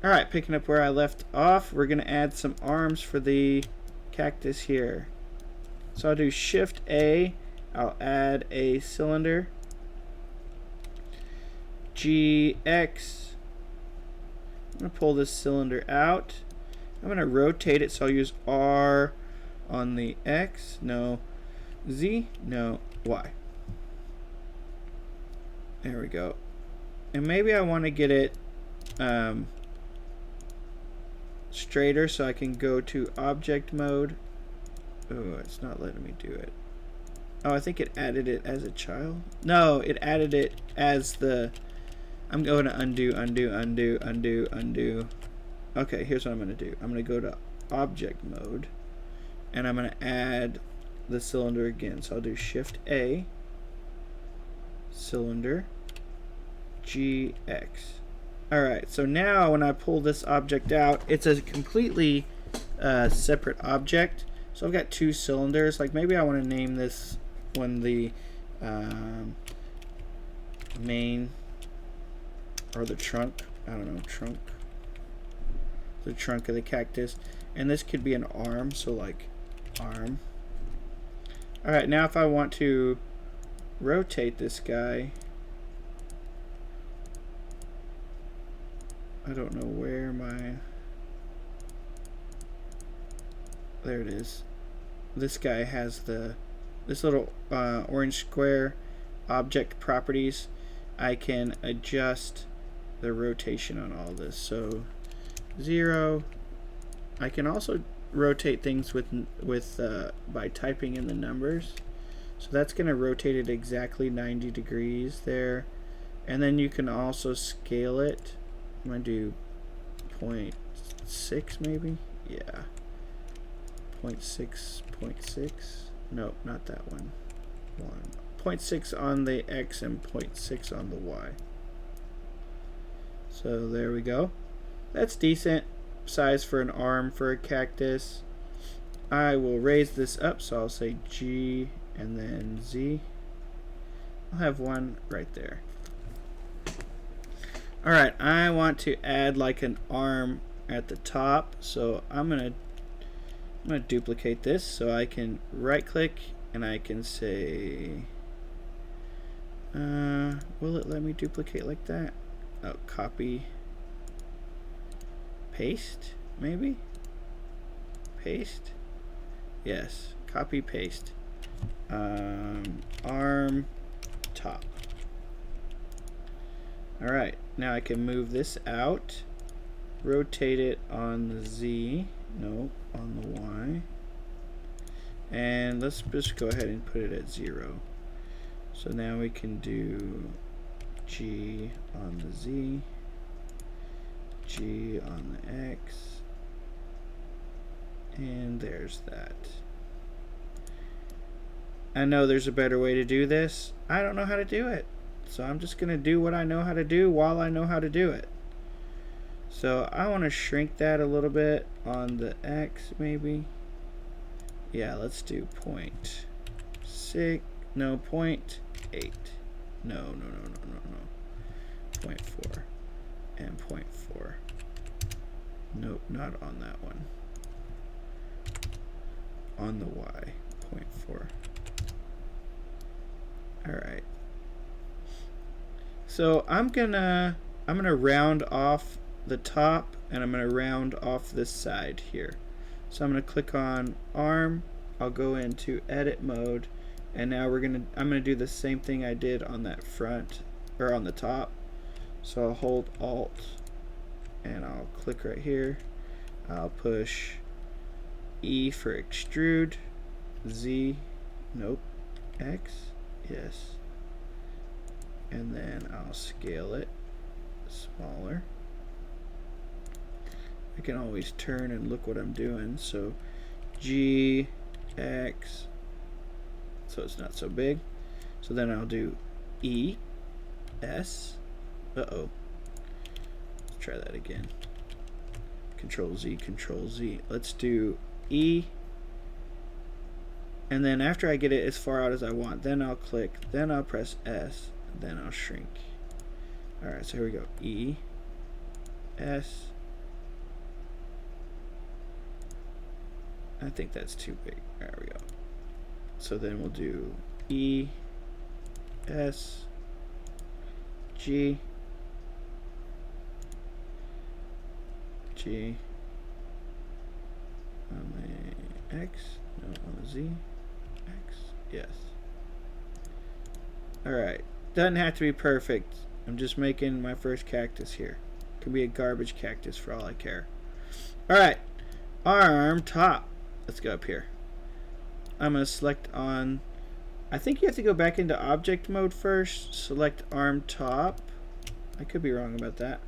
Alright, picking up where I left off, we're going to add some arms for the cactus here. So I'll do Shift A, I'll add a cylinder, GX, I'm going to pull this cylinder out, I'm going to rotate it, so I'll use R on the X, no, Z, no, Y. There we go. And maybe I want to get it straighter, so I can go to object mode. Oh, it's not letting me do it. Oh, I think it added it as a child. No, it added it as the... I'm going to undo. Okay, here's what I'm going to do. I'm going to go to object mode, and I'm going to add the cylinder again. So I'll do Shift A, cylinder, GX. Alright, so now when I pull this object out, it's a completely separate object. So I've got two cylinders. Like maybe I want to name this one the main, or the trunk. I don't know, trunk. The trunk of the cactus. And this could be an arm, so like arm. Alright, now if I want to rotate this guy, I don't know where my... There it is. This guy has this little orange square object properties. I can adjust the rotation on all this. So 0. I can also rotate things by typing in the numbers. So that's going to rotate it exactly 90 degrees there. And then you can also scale it. I'm going to do 0.6 maybe? Yeah. 0.6. Nope, not that one. 0.6 on the X and 0.6 on the Y. So there we go. That's decent size for an arm for a cactus. I will raise this up, so I'll say G and then Z. I'll have one right there. Alright, I want to add like an arm at the top, so I'm gonna duplicate this, so I can right click and I can say will it let me duplicate like that? Oh, copy, paste, maybe? Paste? Yes, copy, paste. Arm top. Alright, now I can move this out, rotate it on the Z, no, on the Y, and let's just go ahead and put it at 0. So now we can do G on the Z, G on the X, and there's that. I know there's a better way to do this. I don't know how to do it. So I'm just going to do what I know how to do while I know how to do it. So I want to shrink that a little bit on the X maybe. Yeah, let's do 0.6. No, 0.8. No. 0.4 and 0.4. Nope, not on that one. On the Y, 0.4. Alright. So I'm gonna round off the top, and I'm gonna round off this side here. So I'm gonna click on arm, I'll go into edit mode, and now I'm gonna do the same thing I did on that front, or on the top. So I'll hold Alt and I'll click right here. I'll push E for extrude, Z, nope, X, yes. And then I'll scale it smaller. I can always turn and look what I'm doing. So G, X, so it's not so big. So then I'll do E, S, uh-oh. Let's try that again. Control Z, Control Z. Let's do E. And then after I get it as far out as I want, then I'll click, then I'll press S, then I'll shrink. Alright, so here we go. E, S, I think that's too big. There we go. So then we'll do E, S, G, G, on the X, no, on the Z, X, yes. Alright, doesn't have to be perfect. I'm just making my first cactus here. Could be a garbage cactus for all I care. Alright, arm top. Let's go up here. I'm going to select on, I think you have to go back into object mode first. Select arm top. I could be wrong about that.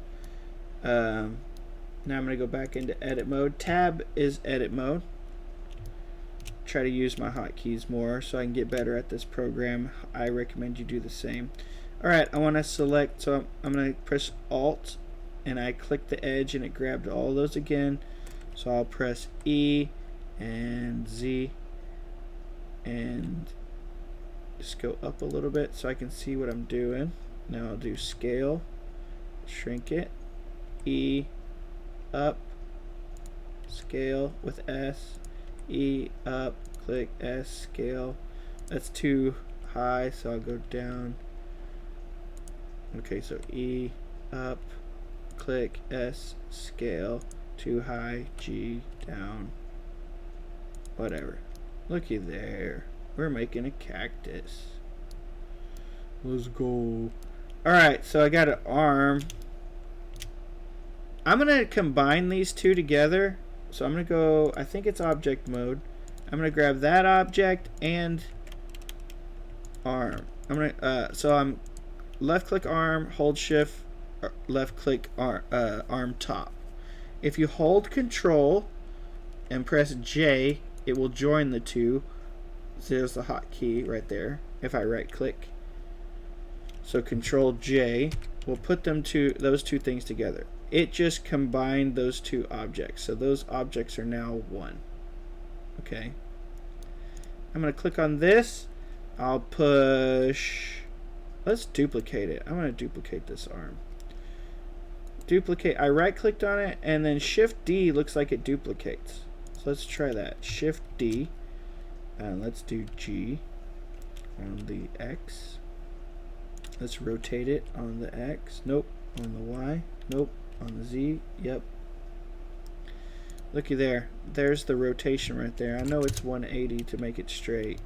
Now I'm going to go back into edit mode. Tab is edit mode. Try to use my hotkeys more so I can get better at this program. I recommend you do the same. Alright, I want to select, so I'm going to press Alt and I click the edge and it grabbed all those again. So I'll press E and Z and just go up a little bit so I can see what I'm doing. Now I'll do scale, shrink it, E, up, scale with S, E, up, click S, scale. That's too high, so I'll go down. Okay, so E, up, click S, scale, too high, G, down, whatever. Looky there, we're making a cactus. Let's go. Alright, so I got an arm. I'm going to combine these two together. So I'm going to go, I think it's object mode. I'm going to grab that object and arm. So I'm left click arm, hold shift, left click arm top. If you hold control and press J, it will join the two. So there's the hotkey right there if I right click. So control J will put those two things together. It just combined those two objects. So those objects are now one. Okay. I'm going to click on this. I'll push. Let's duplicate it. I'm going to duplicate this arm. Duplicate. I right clicked on it and then Shift D looks like it duplicates. So let's try that. Shift D. And let's do G on the X. Let's rotate it on the X. Nope. On the Y. Nope. On the Z. Yep. Looky there. There's the rotation right there. I know it's 180 to make it straight.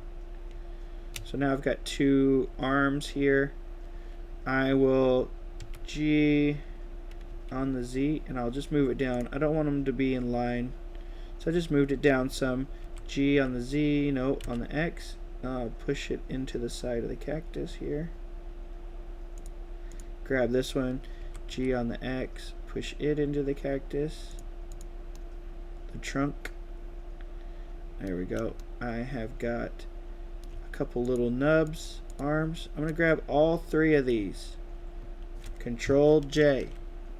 So now I've got two arms here. I will G on the Z and I'll just move it down. I don't want them to be in line. So I just moved it down some. G on the Z, no, on the X. I'll push it into the side of the cactus here. Grab this one, G on the X, push it into the cactus. The trunk. There we go. I have got a couple little nubs, arms. I'm going to grab all three of these. Control J.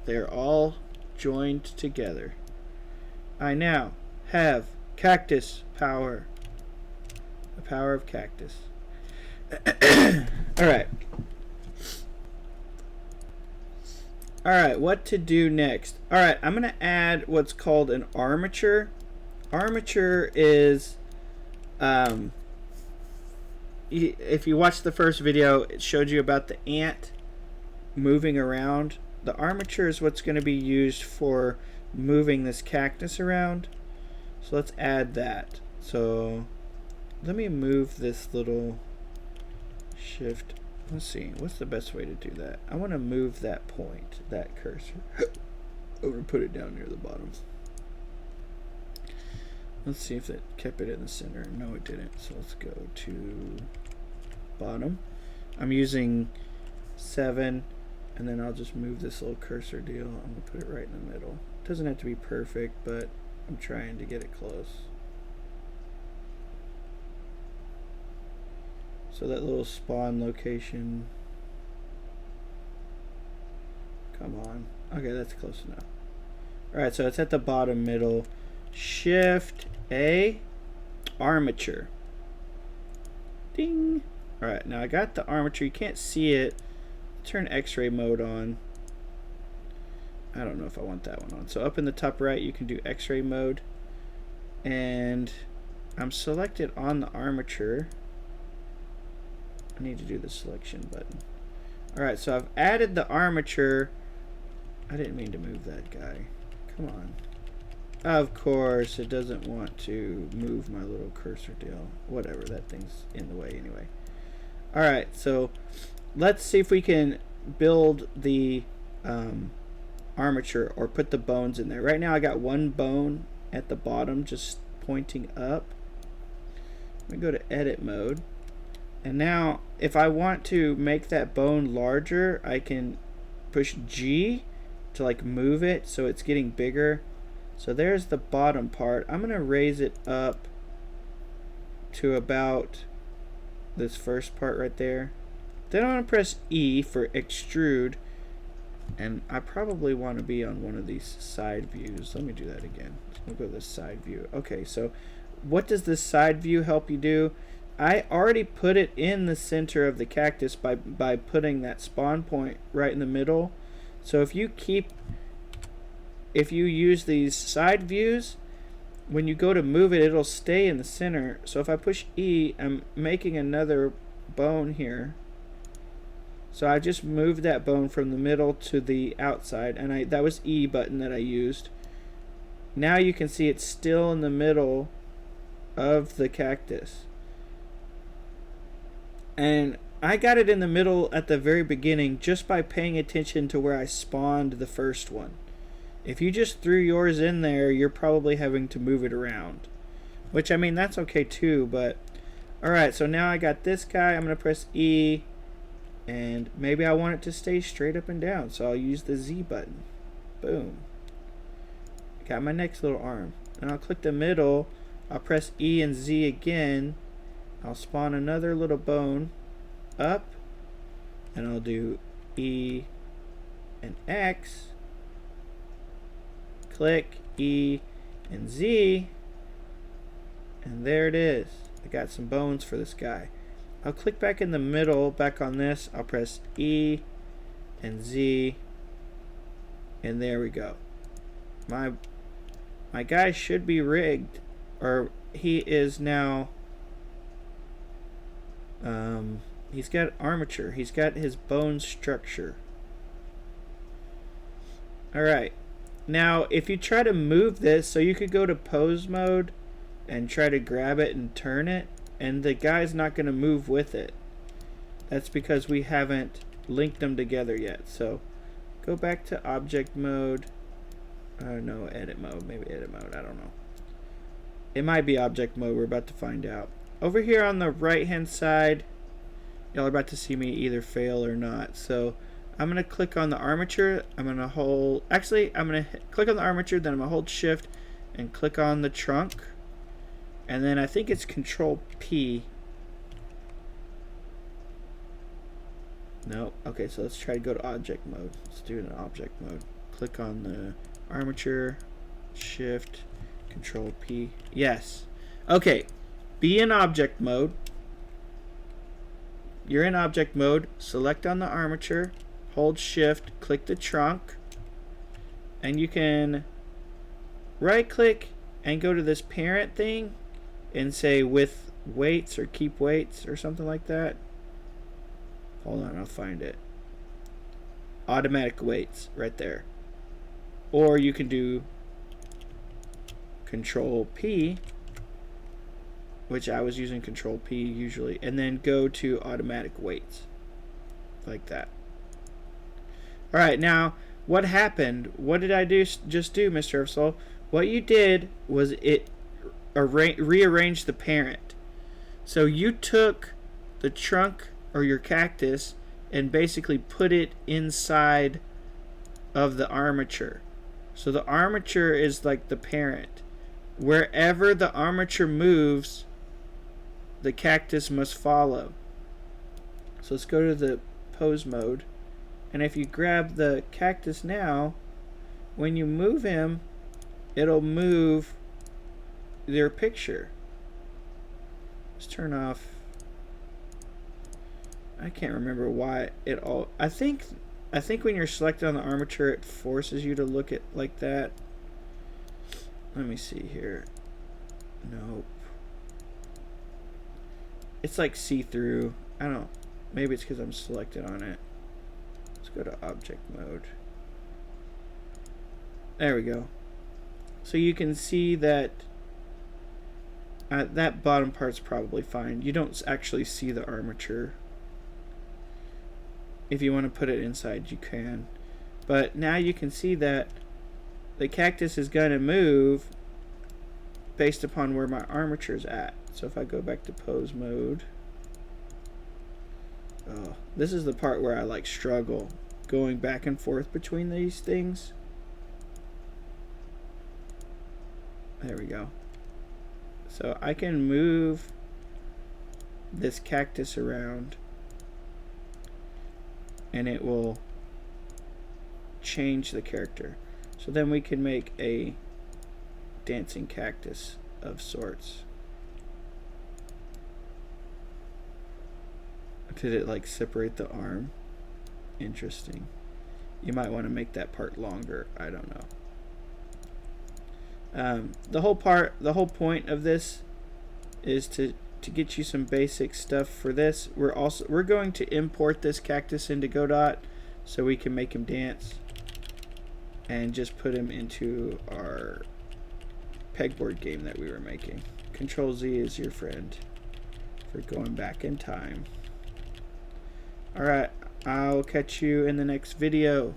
They're all joined together. I now have cactus power. The power of cactus. Alright. Alright, what to do next? Alright, I'm going to add what's called an armature. Armature is, if you watched the first video, it showed you about the ant moving around. The armature is what's going to be used for moving this cactus around. So let's add that. So let me move this little shift. Let's see, what's the best way to do that? I want to move that point, that cursor. I'm going to put it down near the bottom. Let's see if it kept it in the center. No, it didn't. So let's go to bottom. I'm using 7, and then I'll just move this little cursor deal. I'm going to put it right in the middle. It doesn't have to be perfect, but I'm trying to get it close. So that little spawn location. Come on. Okay, that's close enough. Alright, so it's at the bottom middle. Shift A, armature. Ding. Alright, now I got the armature. You can't see it. Turn X-ray mode on. I don't know if I want that one on. So up in the top right, you can do X-ray mode. and I'm selected on the armature. I need to do the selection button. Alright, so I've added the armature. I didn't mean to move that guy. Come on. Of course, it doesn't want to move my little cursor deal. Whatever, that thing's in the way anyway. Alright, so let's see if we can build the armature or put the bones in there. Right now I got one bone at the bottom just pointing up. Let me go to edit mode. And now if I want to make that bone larger, I can push G to like move it so it's getting bigger. So there's the bottom part. I'm going to raise it up to about this first part right there. Then I'm going to press E for extrude. And I probably want to be on one of these side views. Let me do that again. We'll go to the side view. Okay, so what does this side view help you do? I already put it in the center of the cactus by putting that spawn point right in the middle. So if you use these side views, when you go to move it, it'll stay in the center. So if I push E, I'm making another bone here. So I just moved that bone from the middle to the outside, and that was E button that I used. Now you can see it's still in the middle of the cactus. And I got it in the middle at the very beginning just by paying attention to where I spawned the first one. If you just threw yours in there, you're probably having to move it around. Which, I mean, that's okay too, but... Alright, so now I got this guy. I'm going to press E. And maybe I want it to stay straight up and down, so I'll use the Z button. Boom. Got my next little arm. And I'll click the middle. I'll press E and Z again. I'll spawn another little bone up. And I'll do E and X. Click E and Z. And there it is. I got some bones for this guy. I'll click back in the middle, back on this. I'll press E and Z, and there we go. My guy should be rigged, or he is now. He's got armature. He's got his bone structure. All right. Now, if you try to move this, so you could go to pose mode and try to grab it and turn it. And the guy's not going to move with it. That's because we haven't linked them together yet. So go back to object mode. No, edit mode. Maybe edit mode. I don't know. It might be object mode. We're about to find out. Over here on the right hand side, y'all are about to see me either fail or not. So I'm going to click on the armature. I'm going to hold. Actually, I'm going to click on the armature. Then I'm going to hold shift and click on the trunk. And then I think it's Control P. No. Okay, so let's try to go to object mode. Let's do it in object mode. Click on the armature, shift, Control P. Yes. Okay. Be in object mode. You're in object mode. Select on the armature, hold shift, click the trunk, and you can right click and go to this parent thing and say with weights or keep weights or something like that. Hold on, I'll find it. Automatic weights right there. Or you can do Control P, which I was using Control P usually, and then go to automatic weights like that. Alright, now what happened? What did I just do, Mr. Eversole? What you did was it rearrange the parent. So you took the trunk or your cactus and basically put it inside of the armature. So the armature is like the parent. Wherever the armature moves, the cactus must follow. So let's go to the pose mode. And if you grab the cactus now, when you move him, it'll move their picture. Let's turn off. I can't remember why it all. I think when you're selected on the armature, it forces you to look at like that. Let me see here. Nope. It's like see-through. I don't. Maybe it's because I'm selected on it. Let's go to object mode. There we go. So you can see that that bottom part's probably fine. You don't actually see the armature. If you want to put it inside, you can. But now you can see that the cactus is going to move based upon where my armature is at. So if I go back to pose mode, oh, this is the part where I like struggle going back and forth between these things. There we go. So I can move this cactus around and it will change the character. So then we can make a dancing cactus of sorts. Did it like separate the arm? Interesting. You might want to make that part longer. I don't know. The whole point of this is to get you some basic stuff for this. We're going to import this cactus into Godot so we can make him dance and just put him into our pegboard game that we were making. Control Z is your friend for going back in time. Alright, I'll catch you in the next video.